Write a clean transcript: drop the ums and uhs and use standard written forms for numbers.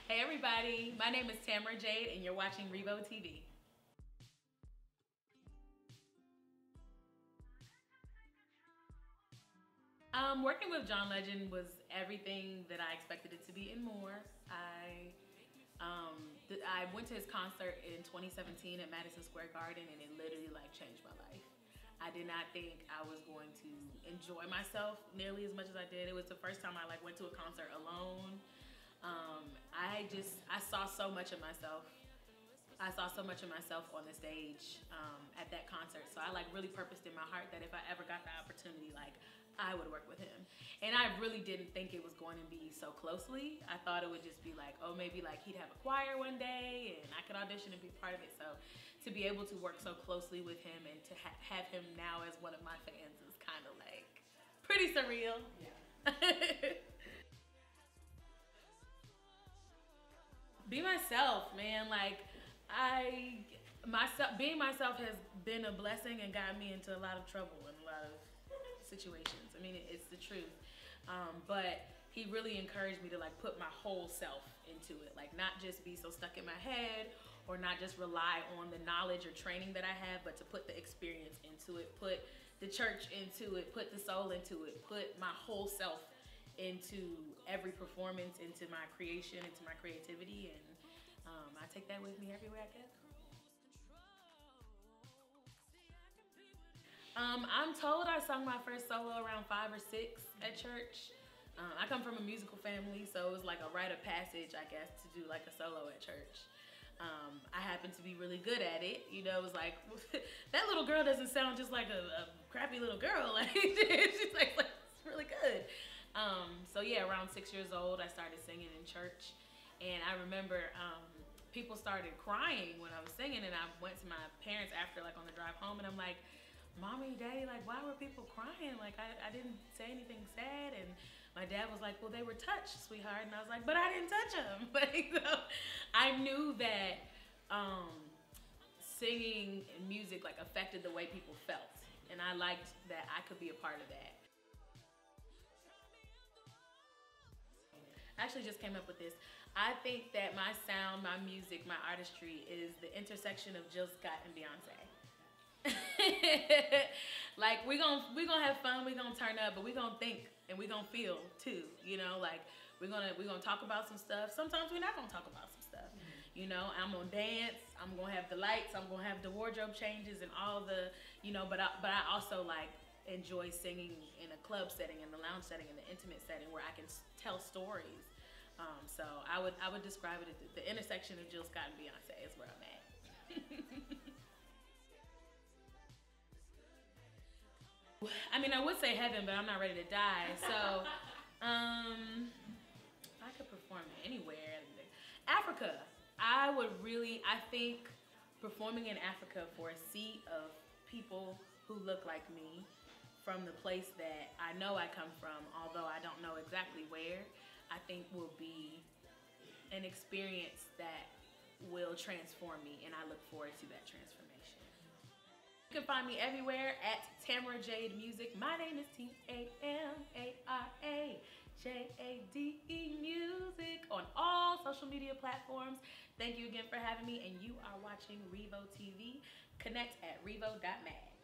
Hey everybody, my name is Tamara Jade and you're watching Revö TV. Working with John Legend was everything that I expected it to be and more. I went to his concert in 2017 at Madison Square Garden and it literally changed my life. I did not think I was going to enjoy myself nearly as much as I did. It was the first time I went to a concert alone. I saw so much of myself. I saw so much of myself on the stage at that concert. So I really purposed in my heart that if I ever got the opportunity, I would work with him. And I really didn't think it was going to be so closely. I thought it would just be maybe he'd have a choir one day and I could audition and be part of it. So to be able to work so closely with him and to have him now as one of my fans is kind of pretty surreal. Yeah. Be myself, man. Being myself has been a blessing and got me into a lot of trouble and a lot of situations. I mean, it's the truth. But he really encouraged me to put my whole self into it. Not just be so stuck in my head or not just rely on the knowledge or training that I have, but to put the experience into it, put the church into it, put the soul into it, put my whole self into every performance, into my creation, into my creativity, and I take that with me everywhere I go. I'm told I sung my first solo around 5 or 6 at church. I come from a musical family, so it was a rite of passage, I guess, to do a solo at church. I happened to be really good at it. You know, it was that little girl doesn't sound just like a crappy little girl. She's it's really good. So yeah, around 6 years old, I started singing in church. And I remember people started crying when I was singing, and I went to my parents after on the drive home, and I'm like, Mommy, Daddy, why were people crying? I didn't say anything sad. And my dad was like, well, they were touched, sweetheart. And I was like, but I didn't touch them. So I knew that singing and music affected the way people felt. And I liked that I could be a part of that. I actually just came up with this. I think that my sound, my music, my artistry is the intersection of Jill Scott and Beyonce. we gonna have fun, we gonna turn up, but we gonna think and we gonna feel too, you know. We're gonna talk about some stuff. Sometimes we're not gonna talk about some stuff. You know, I'm gonna dance, I'm gonna have the lights, I'm gonna have the wardrobe changes and all the, you know, but I also enjoy singing in a club setting, in the lounge setting, in the intimate setting where I can tell stories. So I would describe it as the intersection of Jill Scott and Beyonce is where I'm at. I mean, I would say heaven, but I'm not ready to die. So, I could perform anywhere. Africa. I think performing in Africa for a sea of people who look like me from the place that I know I come from, although I don't know exactly where, I think will be an experience that will transform me, and I look forward to that transformation. You can find me everywhere at Tamara Jade Music. My name is TAMARAJADE Music on all social media platforms. Thank you again for having me, and you are watching Revö TV. Connect at revö.mad.